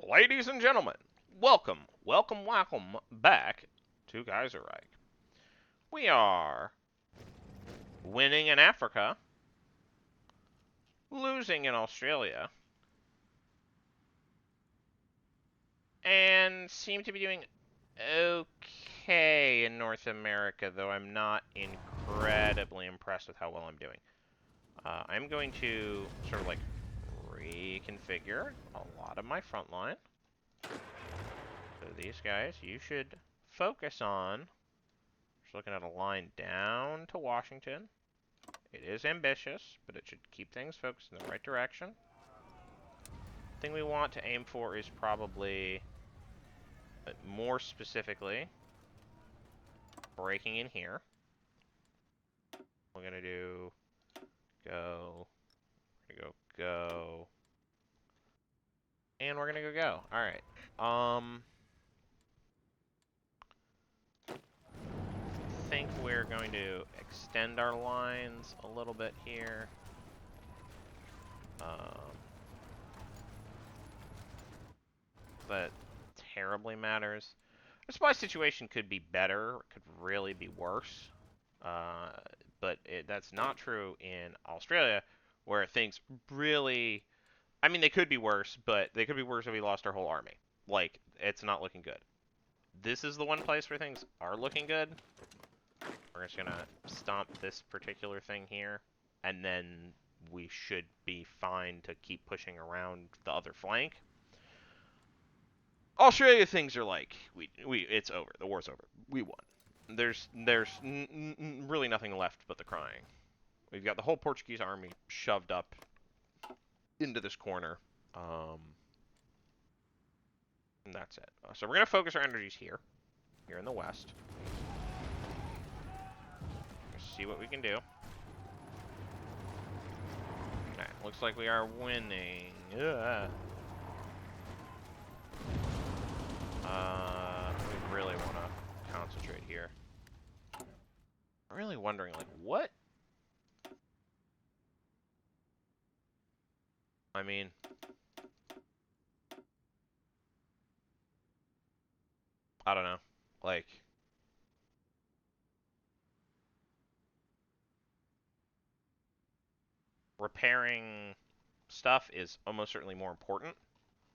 Ladies and gentlemen, welcome back to Kaiserreich. We are winning in Africa, losing in Australia, and seem to be doing okay in North America, though I'm not incredibly impressed with how well I'm doing. I'm going to sort of like reconfigure a lot of my front line. So these guys, you should focus on. Just looking at a line down to Washington. It is ambitious, but it should keep things focused in the right direction. The thing we want to aim for is probably, more specifically, breaking in here. We're going to do go, go, and we're going to go. All right. I think we're going to extend our lines a little bit here. That terribly matters. The supply situation could be better, could really be worse. But that's not true in Australia, where things really. I mean, they could be worse, but they could be worse if we lost our whole army. Like, it's not looking good. This is the one place where things are looking good. We're just gonna stomp this particular thing here, and then we should be fine to keep pushing around the other flank. Australia things are like it's over. The war's over. We won. There's really nothing left but the crying. We've got the whole Portuguese army shoved up into this corner, and that's it. So we're gonna focus our energies here in the west. See what we can do. Okay, looks like we are winning. We really want to concentrate here. I'm really wondering, like, what? I mean, I don't know. Like, repairing stuff is almost certainly more important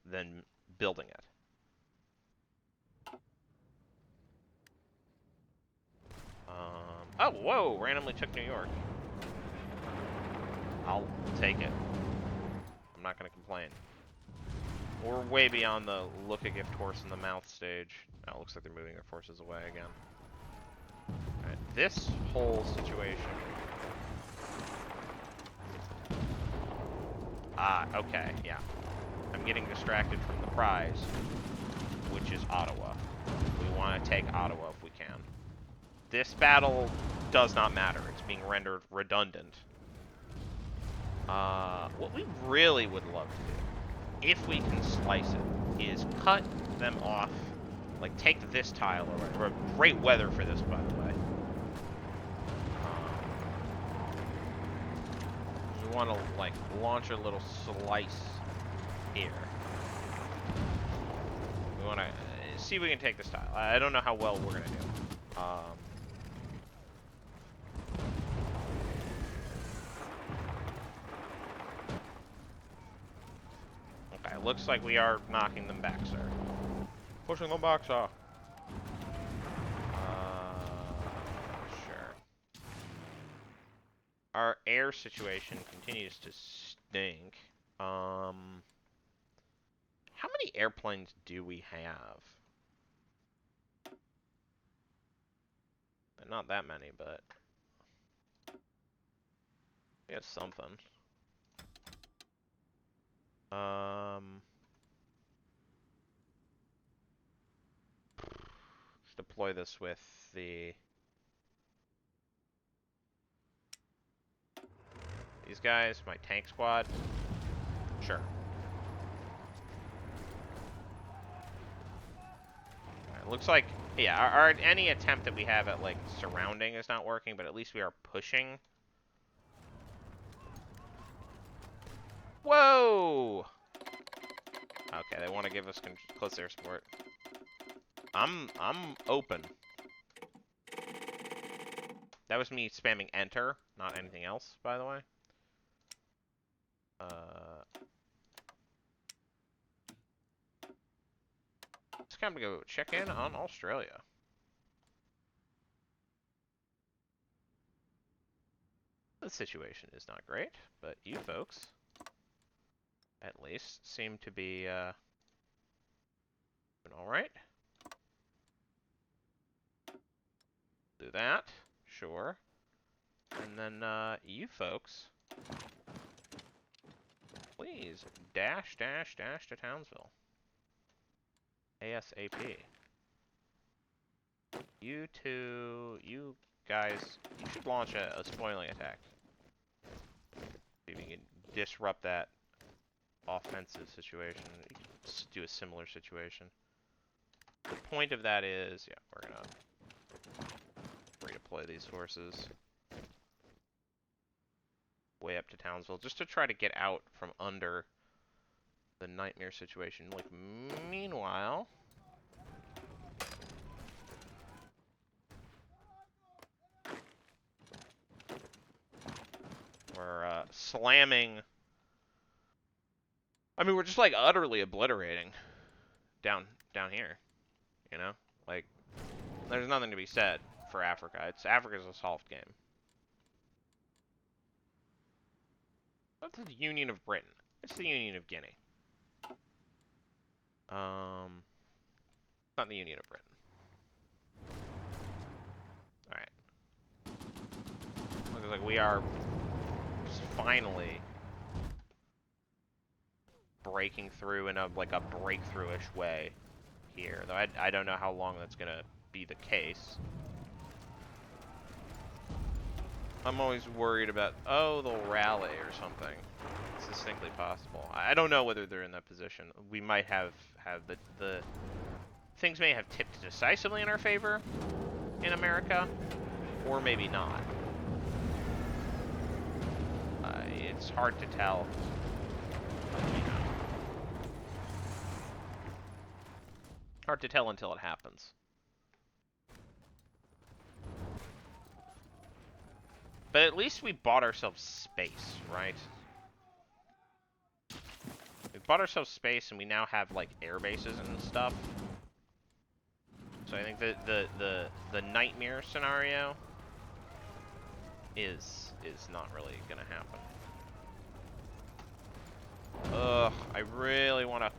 than building it. Oh, whoa! Randomly took New York. I'll take it. I'm not going to complain. We're way beyond the look a gift horse in the mouth stage. Now it looks like they're moving their forces away again. Alright, this whole situation. Okay, yeah. I'm getting distracted from the prize, which is Ottawa. We want to take Ottawa if we can. This battle does not matter. It's being rendered redundant. What we really would love to do, if we can slice it, is cut them off. Like, take this tile away. Great weather for this, by the way. We want to, like, launch a little slice here. We want to see if we can take this tile. I don't know how well we're going to do. Okay, looks like we are knocking them back, sir. Pushing them back, sir. Sure. Our air situation continues to stink. How many airplanes do we have? Not that many, but we got something. Let's deploy this with these guys, my tank squad. Sure. Right, looks like, yeah, any attempt that we have at, like, surrounding is not working, but at least we are pushing. Whoa! Okay, they want to give us close air support. I'm open. That was me spamming enter, not anything else, by the way. Just kind of go check in on Australia. The situation is not great, but you folks, at least, seem to be doing all right. Do that, sure. And then you folks, please dash to Townsville. ASAP. You two, you guys, you should launch a spoiling attack. See if you can disrupt that offensive situation. You can just do a similar situation. The point of that is, yeah, we're gonna redeploy these forces way up to Townsville just to try to get out from under the nightmare situation. Like, meanwhile, we're slamming. I mean, we're just like utterly obliterating down here. You know, like there's nothing to be said for Africa. Africa's a soft game. That's the Union of Britain. It's the Union of Guinea. Not the Union of Britain. Alright. Looks like we are finally breaking through in a breakthrough-ish way here. Though I don't know how long that's gonna be the case. I'm always worried about, oh, they'll rally or something. It's distinctly possible. I don't know whether they're in that position. We might have the things may have tipped decisively in our favor in America, or maybe not. It's hard to tell. Hard to tell until it happens. But at least we bought ourselves space, right? We bought ourselves space, and we now have like air bases and stuff. So I think the nightmare scenario is not really gonna happen. Ugh, I really want to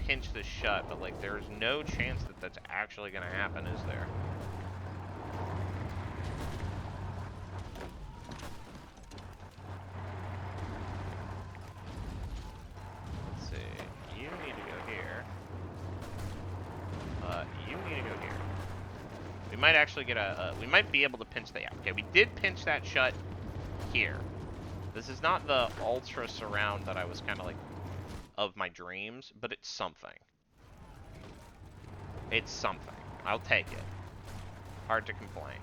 pinch this shut, but like there's no chance that that's actually gonna happen, is there? Let's see. You need to go here. You need to go here. We might actually get we might be able to pinch that. Okay, we did pinch that shut here. This is not the ultra surround that I was kind of like of my dreams, but it's something. It's something. I'll take it. Hard to complain.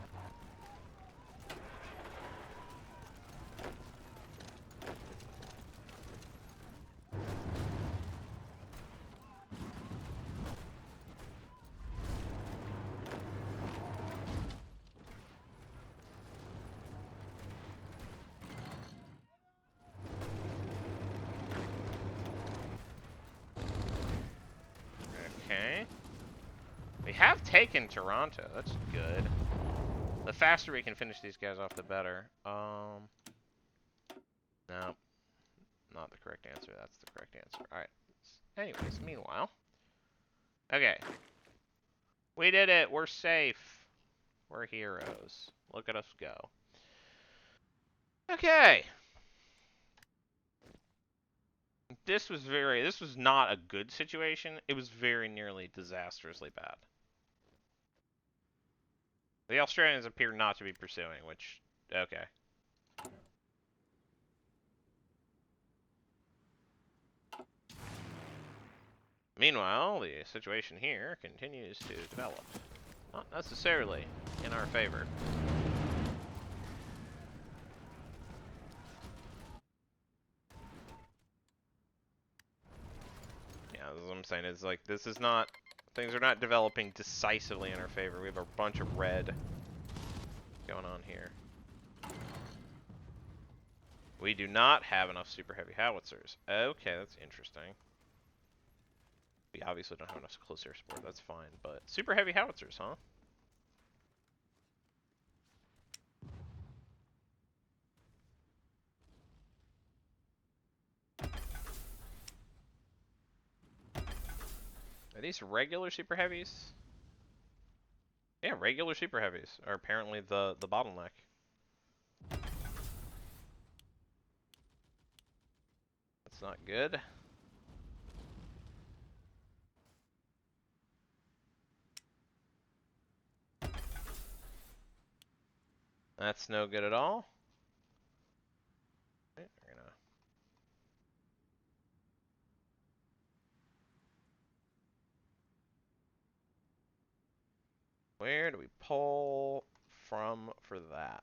Okay. We have taken Toronto. That's good. The faster we can finish these guys off, the better. No. Not the correct answer. That's the correct answer. Alright. Anyways, meanwhile. Okay. We did it. We're safe. We're heroes. Look at us go. Okay. This was not a good situation. It was very nearly disastrously bad. The Australians appear not to be pursuing, which, okay. Meanwhile, the situation here continues to develop. Not necessarily in our favor. Yeah, as I'm saying. Is like, this is not... Things are not developing decisively in our favor. We have a bunch of red going on here. We do not have enough super heavy howitzers. Okay, that's interesting. We obviously don't have enough close air support. That's fine, but super heavy howitzers, huh? Are these regular super heavies? Yeah, regular super heavies are apparently the bottleneck. That's not good. That's no good at all. Okay, we're gonna... Where do we pull from for that?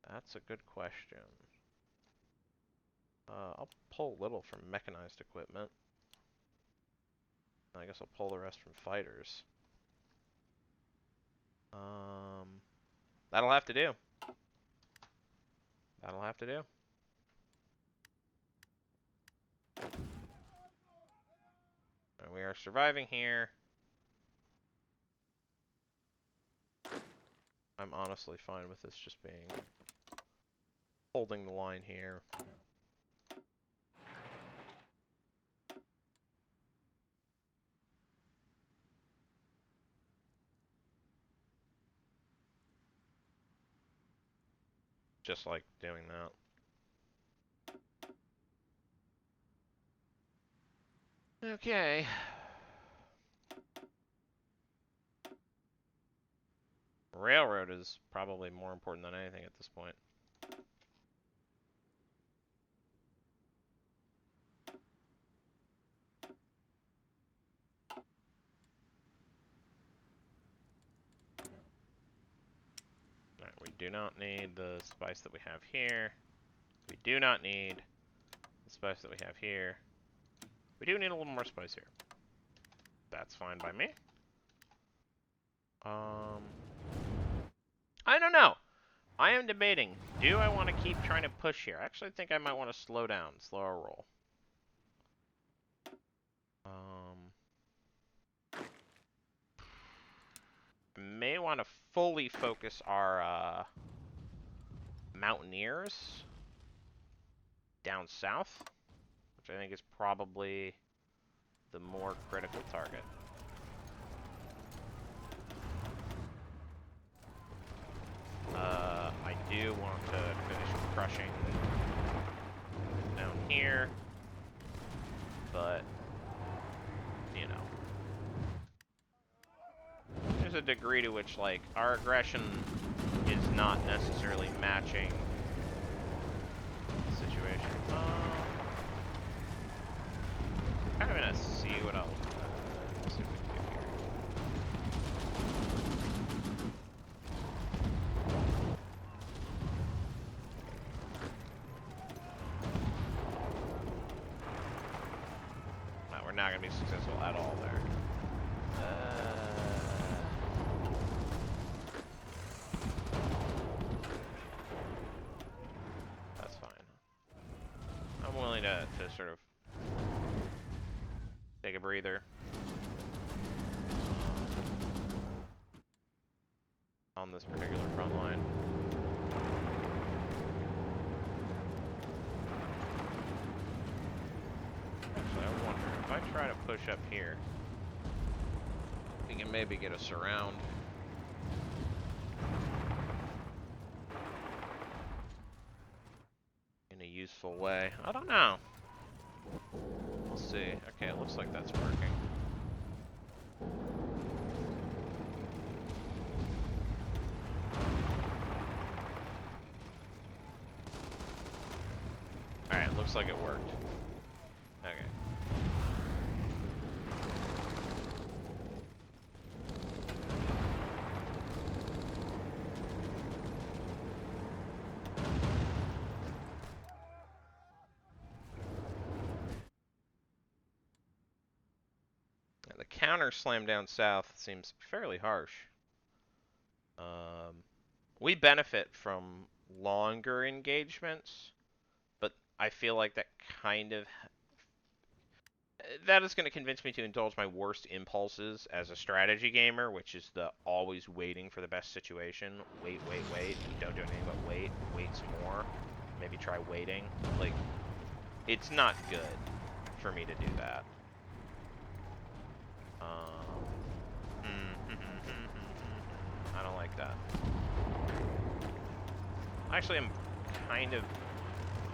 That's a good question. I'll pull a little from mechanized equipment. I guess I'll pull the rest from fighters. That'll have to do. That'll have to do. And we are surviving here. I'm honestly fine with this just being... holding the line here. Just like doing that. Okay. Railroad is probably more important than anything at this point. Alright, we do not need the spice that we have here. We do not need the spice that we have here. We do need a little more spice here. That's fine by me. I don't know. I am debating. Do I want to keep trying to push here? I actually think I might want to slow down, slow our roll. May want to fully focus our mountaineers down south, which I think is probably the more critical target. I do want to finish crushing down here, but, you know, there's a degree to which, like, our aggression is not necessarily matching the situation. Kind of gonna see what else. See what we can do here. No, we're not gonna be successful at all there. That's fine. I'm willing to sort of take a breather on this particular front line. Actually, I wonder if I try to push up here, we can maybe get a surround. In a useful way. I don't know. We'll see. Okay, it looks like that's working. Alright, looks like it worked. Okay. The counter slam down south seems fairly harsh. We benefit from longer engagements, but I feel like that kind of that is going to convince me to indulge my worst impulses as a strategy gamer, which is the always waiting for the best situation. Wait, wait, wait. Don't do anything but wait. Wait some more. Maybe try waiting. Like, it's not good for me to do that. I don't like that. Actually, I'm kind of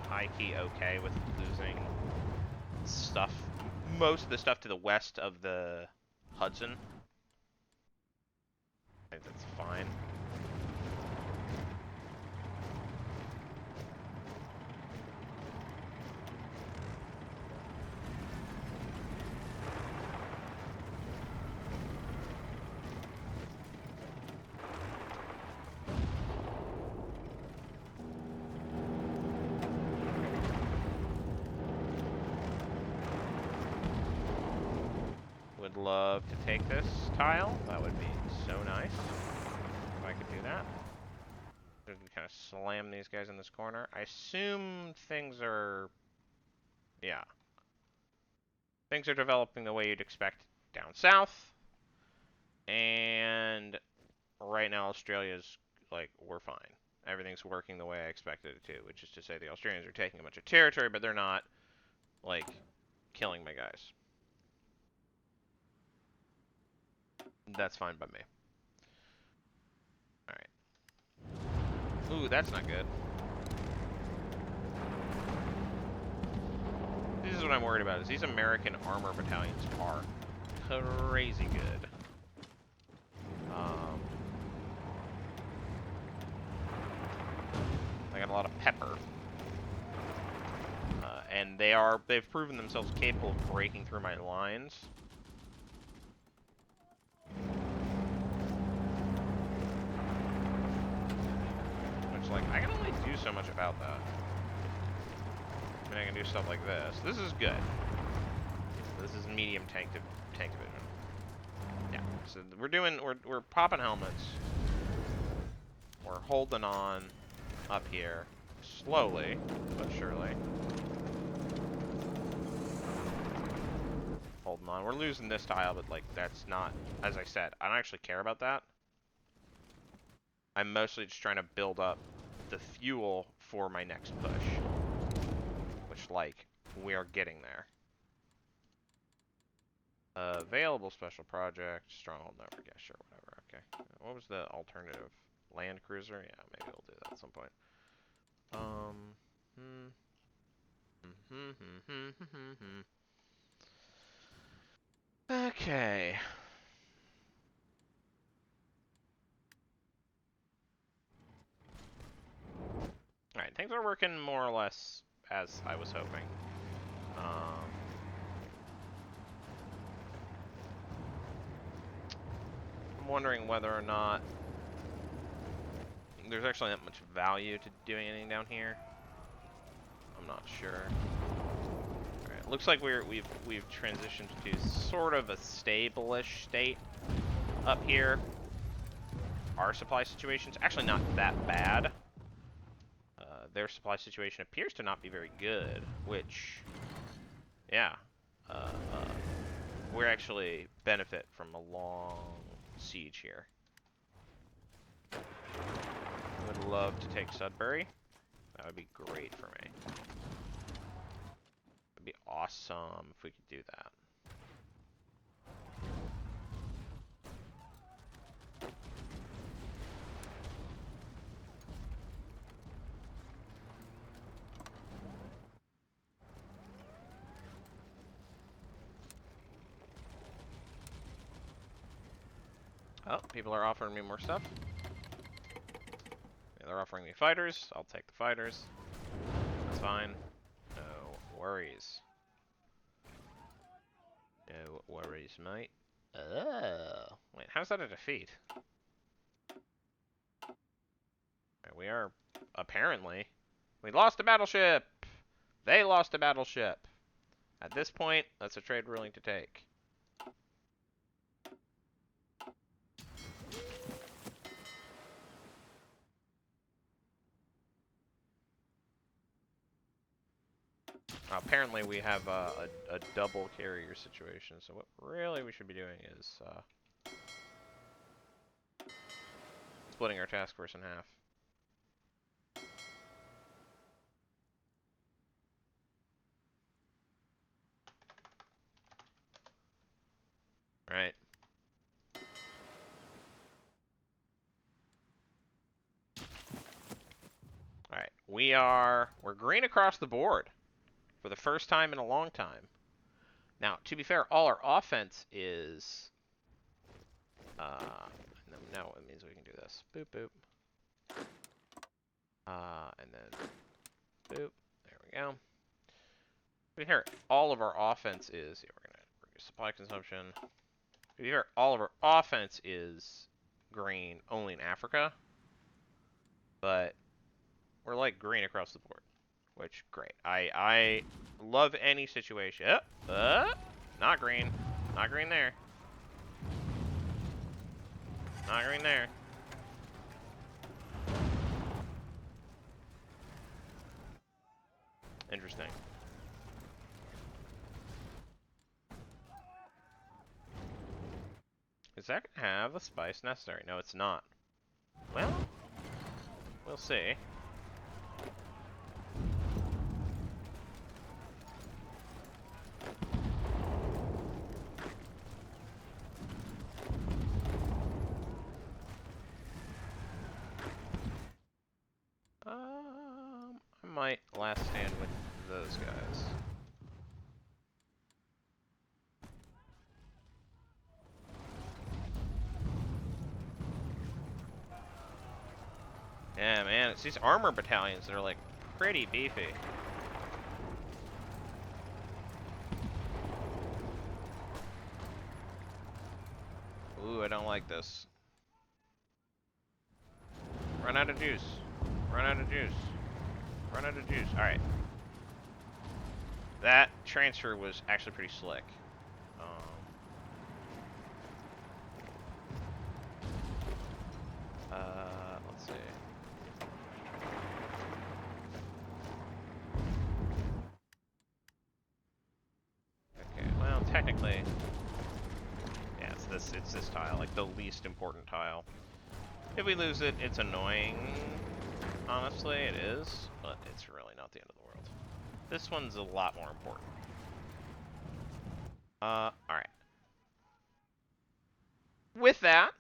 high-key okay with losing stuff. Most of the stuff to the west of the Hudson. I think that's fine. Would love to take this tile. That would be so nice if I could do that. Kind of slam these guys in this corner. I assume things are, yeah, things are developing the way you'd expect down south. And right now, Australia's like, we're fine. Everything's working the way I expected it to, which is to say the Australians are taking a bunch of territory, but they're not, like, killing my guys. That's fine by me. Alright. Ooh, that's not good. This is what I'm worried about, is these American armor battalions are crazy good. I got a lot of pepper. And they've proven themselves capable of breaking through my lines. Which, like, I can only do so much about that. I mean, I can do stuff like this. This is good. This is medium tank division. Yeah, so we're popping helmets. We're holding on up here. Slowly, but surely. Holding on. We're losing this tile, but, like, that's not, as I said, I don't actually care about that. I'm mostly just trying to build up the fuel for my next push. Which, like, we are getting there. Available special project, stronghold network, yeah, sure, whatever, okay. What was the alternative? Land cruiser? Yeah, maybe we'll do that at some point. Okay. Alright, things are working more or less as I was hoping. I'm wondering whether or not there's actually that much value to doing anything down here. I'm not sure. Alright, looks like we've transitioned to sort of a stable-ish state up here. Our supply situation's actually not that bad. Their supply situation appears to not be very good, which, yeah, we actually benefit from a long siege here. Would love to take Sudbury. That would be great for me. It'd be awesome if we could do that. Oh, people are offering me more stuff. Yeah, they're offering me fighters. I'll take the fighters. That's fine. No worries. No worries, mate. Oh. Wait, how's that a defeat? Okay, we are, apparently, we lost a battleship! They lost a battleship! At this point, that's a trade we're willing to take. apparently we have a double carrier situation. So what really we should be doing is splitting our task force in half. Right. All right. We're green across the board for the first time in a long time. Now, to be fair, all our offense is now it means we can do this. Boop boop. And then boop. There we go. But here, all of our offense is we're gonna supply consumption. But here, all of our offense is green only in Africa. But we're like green across the board, which great. I love any situation. Not green. Not green there. Not green there. Interesting. Is that gonna have the spice necessary? No, it's not. Well, we'll see. I might last stand with those guys. Yeah, man, it's these armor battalions that are like pretty beefy. Ooh, I don't like this. Run out of juice. Run out of juice. Run out of juice. Alright. That transfer was actually pretty slick. Let's see. Okay, well, technically, yeah, it's this tile, like the least important tile. If we lose it, it's annoying. Honestly, it is, but it's really not the end of the world. This one's a lot more important. Alright. With that,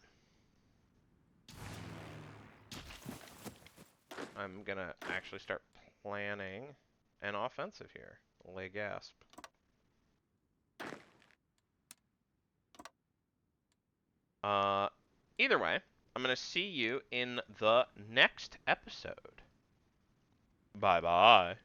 I'm gonna actually start planning an offensive here. Lay gasp. Either way, I'm gonna see you in the next episode. Bye-bye.